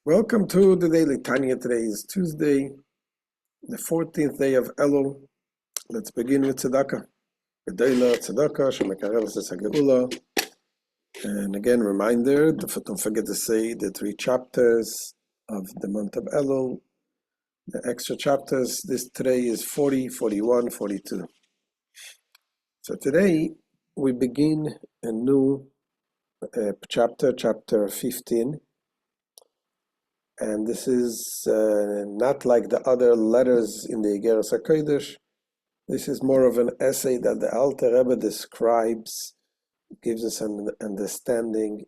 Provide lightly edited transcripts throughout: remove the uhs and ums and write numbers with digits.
Welcome to the Daily Tanya. Today is Tuesday, the 14th day of Elul. Let's begin with tzedakah. Gedela tzedakah shemekareves es hageula. And again, reminder, don't forget to say the 3 chapters of the month of Elul. The extra chapters, today is 40, 41, 42. So today we begin a new chapter 15. And this is not like the other letters in the Igeret Hakodesh. This is more of an essay that the Alter Rebbe describes, gives us an understanding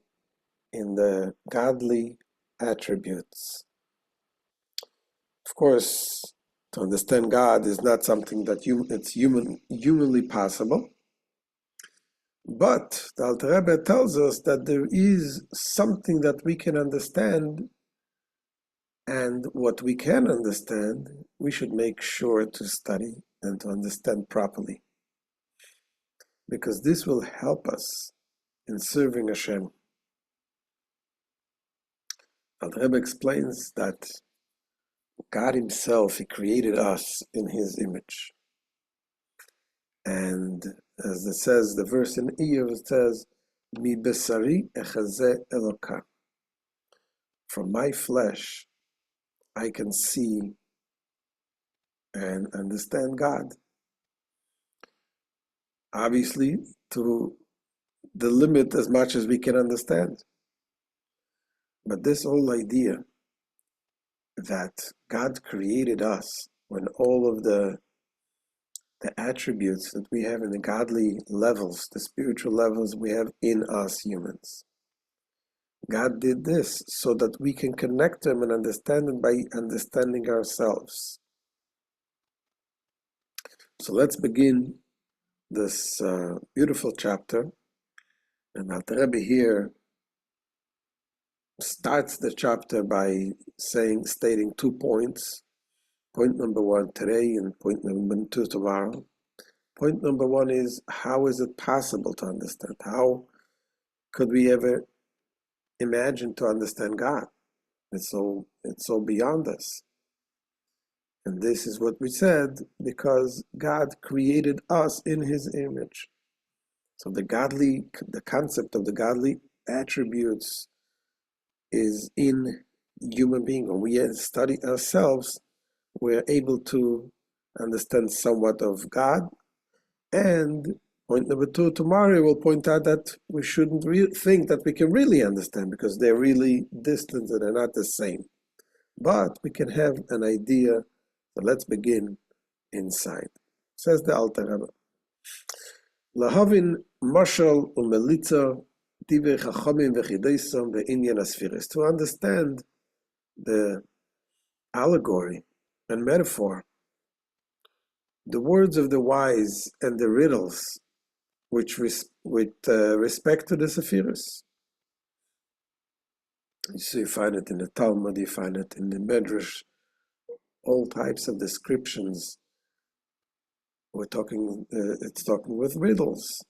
in the godly attributes. Of course, to understand God is not something that it's humanly possible. But the Alter Rebbe tells us that there is something that we can understand. And what we can understand, we should make sure to study and to understand properly. Because this will help us in serving Hashem. The Rebbe explains that God Himself, He created us in His image. And as it says, the verse in Iyov says, Mi besari echazeh Eloka. From my flesh, I can see and understand God. Obviously, to the limit as much as we can understand. But this whole idea that God created us when all of the attributes that we have in the godly levels, the spiritual levels we have in us humans. God did this so that we can connect Him and understand Him by understanding ourselves. So let's begin this beautiful chapter. And Alter Rebbe here starts the chapter by stating 2 points. Point number 1 today and point number 2 tomorrow. Point number 1 is, how is it possible to understand? How could we ever imagine to understand God? It's so beyond us. And this is what we said, because God created us in His image. So the concept of the godly attributes is in human being. When we study ourselves, we're able to understand somewhat of God. And point number 2, tomorrow we'll point out that we shouldn't think that we can really understand, because they're really distant and they're not the same. But we can have an idea. So let's begin inside. Says the Alter Rebbe, Lahavin mashal umelitza divrei chachamim v'chideisam ve'inyan asfiris. To understand the allegory and metaphor, the words of the wise and the riddles, with respect to the Sephiros. You find it in the Talmud, you find it in the Medrash, all types of descriptions. It's talking with riddles.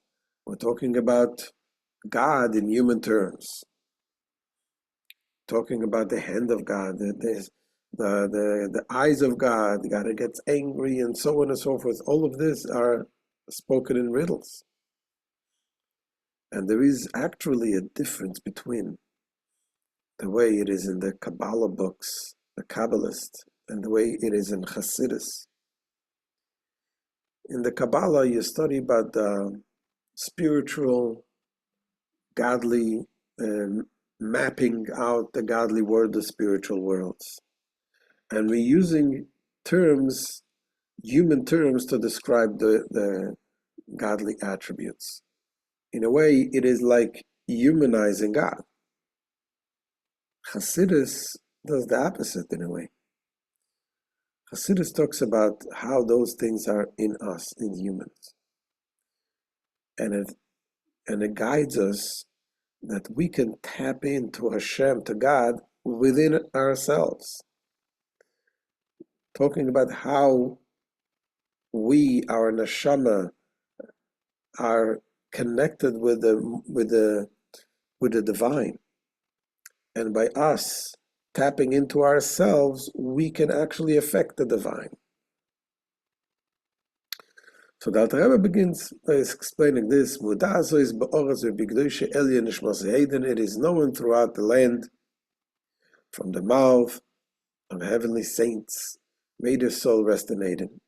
We're talking about God in human terms. Talking about the hand of God, the eyes of God, God gets angry, and so on and so forth. All of this are spoken in riddles. And there is actually a difference between the way it is in the Kabbalah books, the Kabbalist, and the way it is in Hasidus. In the Kabbalah, you study about the spiritual, godly, mapping out the godly world, the spiritual worlds. And we're using terms, human terms, to describe the godly attributes. In a way, it is like humanizing God. Hasidus does the opposite in a way. Hasidus talks about how those things are in us, in humans. And it guides us that we can tap into Hashem, to God, within ourselves. Talking about how we, our neshama, are connected with the divine. And by us tapping into ourselves, we can actually affect the divine. So the Alter Rebbe begins by explaining this. It is known throughout the land, from the mouth of heavenly saints, may their soul rest in Eden.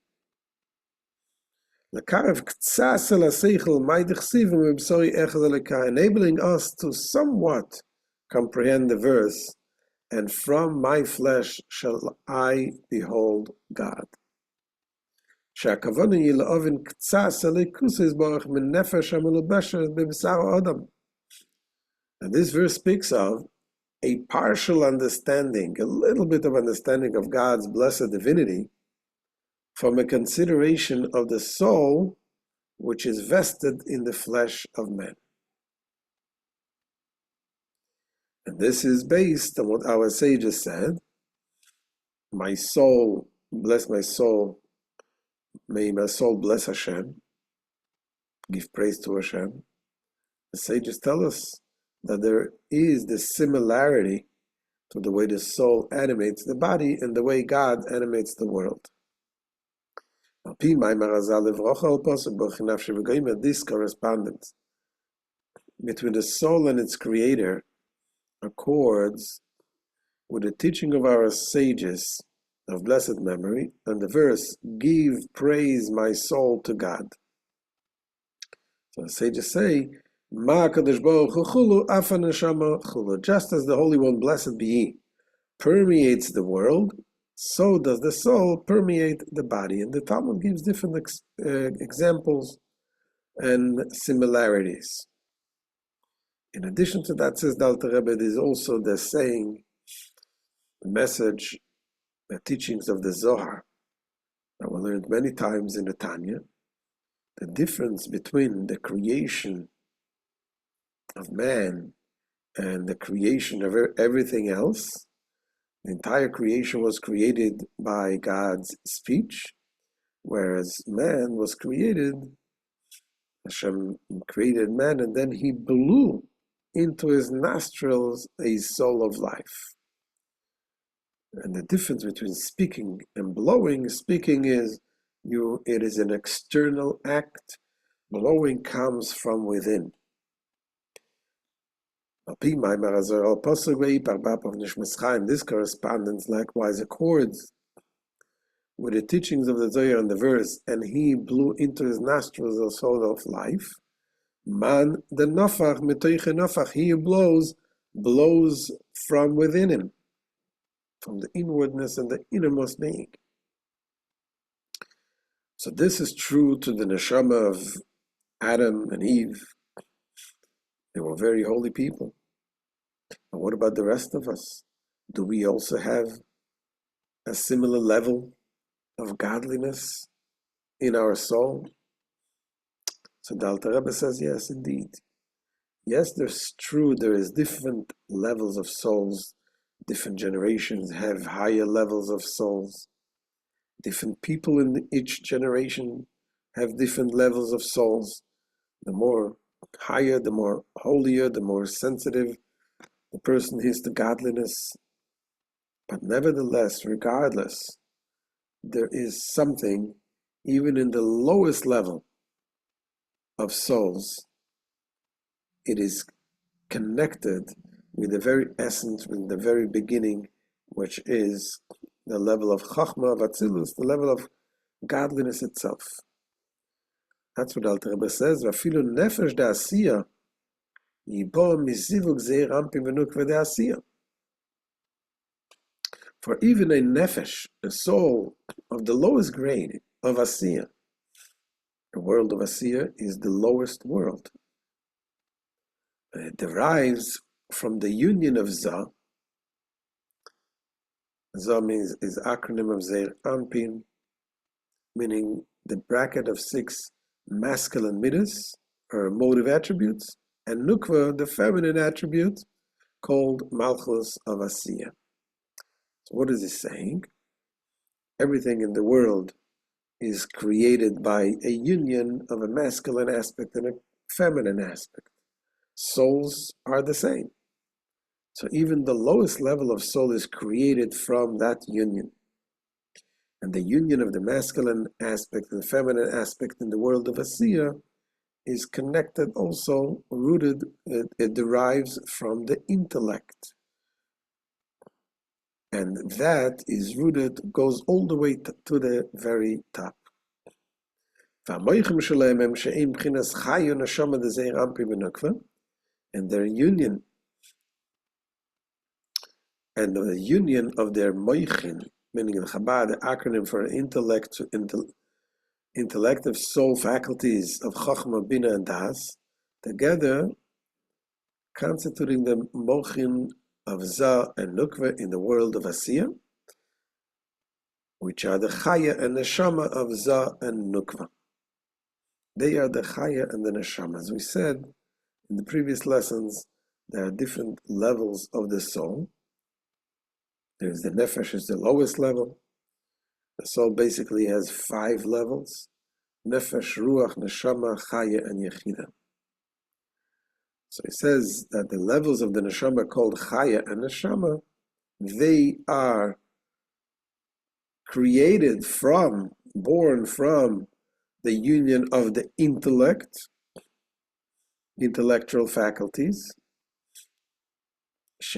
Enabling us to somewhat comprehend the verse, and from my flesh shall I behold God. And this verse speaks of a partial understanding, a little bit of understanding of God's blessed divinity from a consideration of the soul which is vested in the flesh of man. And this is based on what our sages said. My soul, bless my soul, may my soul bless Hashem, give praise to Hashem. The sages tell us that there is this similarity to the way the soul animates the body and the way God animates the world. This correspondence between the soul and its creator accords with the teaching of our sages of blessed memory and the verse, give praise my soul to God. So the sages say, just as the Holy One, blessed be He, permeates the world, so does the soul permeate the body. And the Talmud gives different examples and similarities. In addition to that, says the Alter Rebbe, there is also the saying, the message, the teachings of the Zohar that we learned many times in the Tanya, the difference between the creation of man and the creation of everything else. The entire creation was created by God's speech, whereas man was created, Hashem created man, and then He blew into his nostrils a soul of life. And the difference between speaking and blowing, speaking is it is an external act, blowing comes from within. This correspondence likewise accords with the teachings of the Zohar and the verse, and he blew into his nostrils a soul of life. Man the nafach metoiche nafach, he blows from within him, from the inwardness and the innermost being. So this is true to the neshama of Adam and Eve. They were very holy people. And what about the rest of us? Do we also have a similar level of godliness in our soul? So the Alter Rebbe says, yes, indeed. Yes, there's true, there is different levels of souls. Different generations have higher levels of souls. Different people in each generation have different levels of souls. The more higher, the more holier, the more sensitive the person is to godliness. But nevertheless, regardless, there is something, even in the lowest level of souls, it is connected with the very essence, with the very beginning, which is the level of Chachma, of Atzilus, the level of godliness itself. That's what Alter Rebbe says, Vafilu nefesh da'asiyah, yibo mizivug zeir ampim v'nukve da'asiyah. For even a nefesh, a soul of the lowest grade of Asiyah, the world of Asiyah is the lowest world. It derives from the union of Zah. Zah means is acronym of Zeir Anpin, meaning the bracket of 6 masculine midas, or motive attributes, and Nukva, the feminine attribute, called Malchus of Asiyah. So what is he saying? Everything in the world is created by a union of a masculine aspect and a feminine aspect. Souls are the same. So even the lowest level of soul is created from that union. And the union of the masculine aspect and the feminine aspect in the world of Asiya is connected, also rooted, it derives from the intellect. And that is rooted, goes all the way to the very top. And their union, and the union of their moichin, meaning in Chabad, the acronym for intellective soul faculties of Chachma, Bina, and Das, together constituting the mochin of Za and Nukva in the world of Asiya, which are the Chaya and Neshama of Za and Nukva. They are the Chaya and the Neshama. As we said in the previous lessons, there are different levels of the soul. There's the Nefesh, is the lowest level. The soul basically has 5 levels: Nefesh, Ruach, Neshama, Chaya, and Yechida. So he says that the levels of the Neshama called Chaya and Neshama, they are created from, born from the union of the intellect, intellectual faculties. These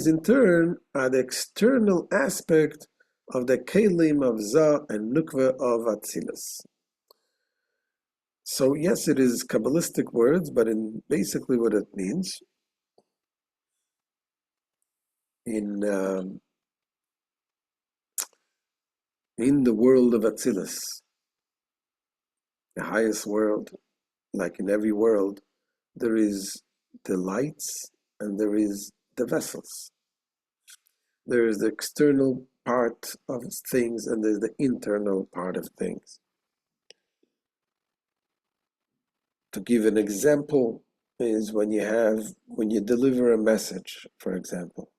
in turn are the external aspect of the kelim of Za and Nukva of Atzilus. So yes, it is Kabbalistic words, but in basically what it means, in the world of Atzilus, the highest world, like in every world, there is the lights and there is the vessels. There is the external part of things and there's the internal part of things. To give an example is when you deliver a message, for example.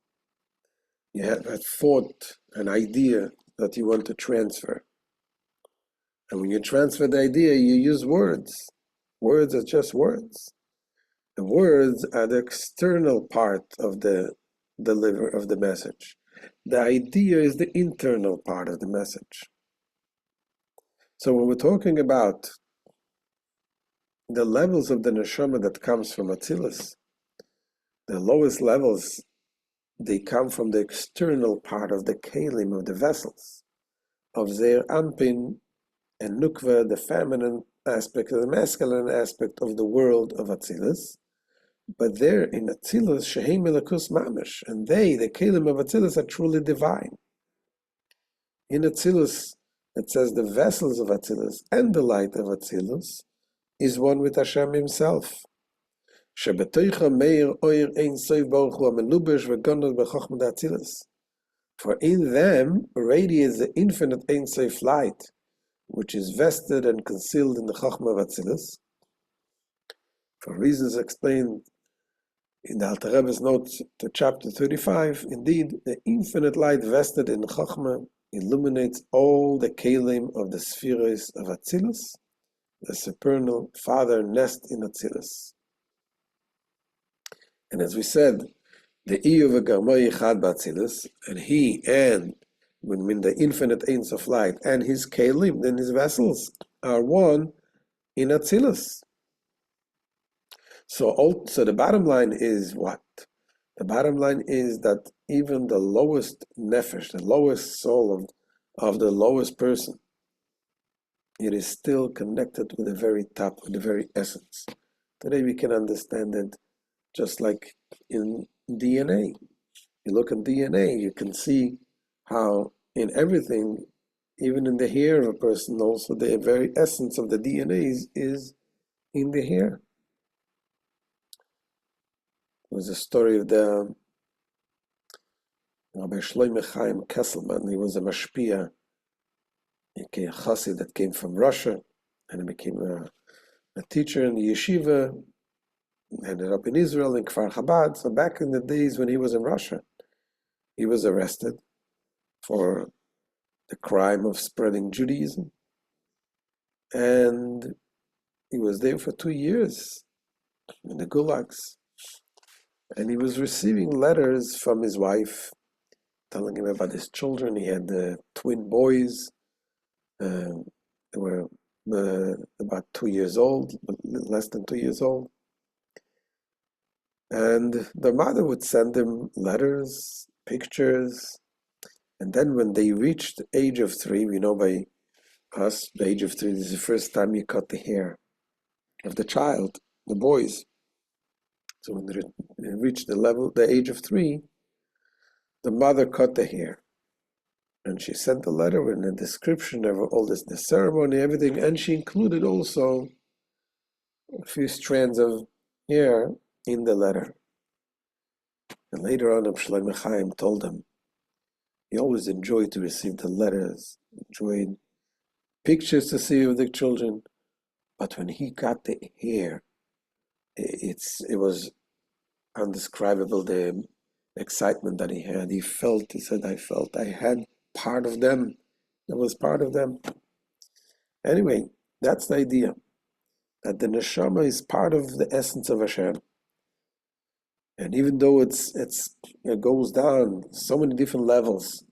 You have a thought, an idea that you want to transfer. And when you transfer the idea, you use words. Words are just words. The words are the external part of the message. The idea is the internal part of the message. So when we're talking about the levels of the neshama that comes from Atzilus, the lowest levels, they come from the external part of the kelim, of the vessels, of Zeir Anpin and Nukva, the feminine aspect, the masculine aspect of the world of Atzilus. But there in Atzilus, Shehem Elakus Mamish, and they, the kelim of Atzilus, are truly divine. In Atzilus, it says the vessels of Atzilus and the light of Atzilus is one with Hashem Himself. For in them radiates the infinite Ein Sof light, which is vested and concealed in the Chachma of Atzilus. For reasons explained in the Alter Rebbe's notes to chapter 35, indeed, the infinite light vested in Chachma illuminates all the kelim of the spheres of Atzilus. The supernal Father nest in Atzilus. And as we said, the Iyuv Garmoy Chad B'Atzilus, and he and when the infinite Ein Sof light and his kelim, then his vessels, are one in Atzilus. So the bottom line is what? The bottom line is that even the lowest nefesh, the lowest soul of the lowest person, it is still connected with the very top, with the very essence. Today we can understand it just like in DNA. You look at DNA, you can see how in everything, even in the hair of a person, also the very essence of the DNA is in the hair. There was a story of the Rabbi Shlomo Chaim Kesselman. He was a mashpia, a chassid that came from Russia, and he became a teacher in the yeshiva, ended up in Israel, in Kfar Chabad. So back in the days when he was in Russia, he was arrested for the crime of spreading Judaism. And he was there for 2 years. the gulags. And he was receiving letters from his wife telling him about his children. He had twin boys. They were about 2 years old, less than 2 years old. And the mother would send him letters, pictures. And then when they reached the age of 3, we know by us, the age of 3 is the first time you cut the hair of the child, the boys. So when they reached the age of 3, the mother cut the hair. And she sent a letter with a description of all this, the ceremony, everything, and she included also a few strands of hair in the letter. And later on, Rabbi Shlomo Chaim told them he always enjoyed to receive the letters, enjoyed pictures to see of the children, but when he got the hair, it was undescribable, the excitement that he had. He said, I had part of them. That was part of them. Anyway, that's the idea, that the neshama is part of the essence of Hashem. And even though it goes down so many different levels,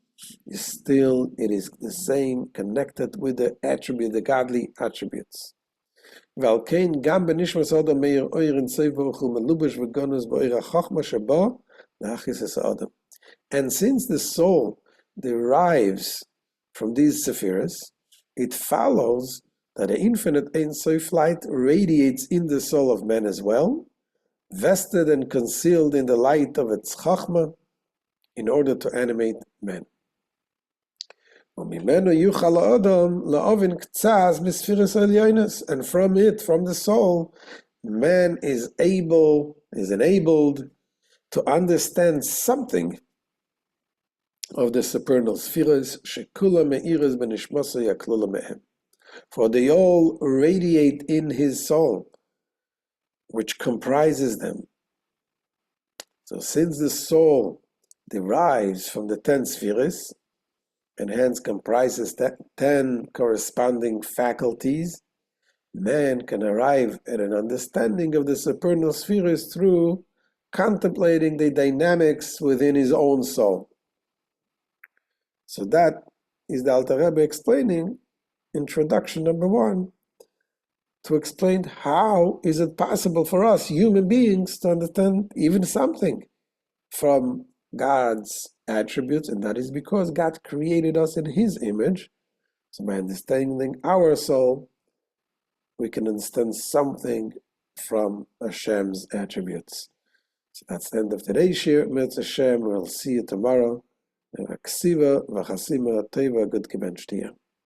it is the same, connected with the attribute, the godly attributes. And since the soul derives from these sephiras, it follows that the infinite Ein Sof light radiates in the soul of man as well, vested and concealed in the light of its chachma, in order to animate man. And from it, from the soul, man is enabled to understand something of the supernal spheres, for they all radiate in his soul, which comprises them. So since the soul derives from the 10 spheres, and hence comprises 10 corresponding faculties, man can arrive at an understanding of the supernal spheres through contemplating the dynamics within his own soul. So that is the Alter Rebbe explaining, introduction number 1, to explain how is it possible for us human beings to understand even something from God's attributes, and that is because God created us in His image. So by understanding our soul, we can understand something from Hashem's attributes. So that's the end of today's shir. Mirz Hashem, we'll see you tomorrow. Ksiva v'chasima teva good kiben shtiya.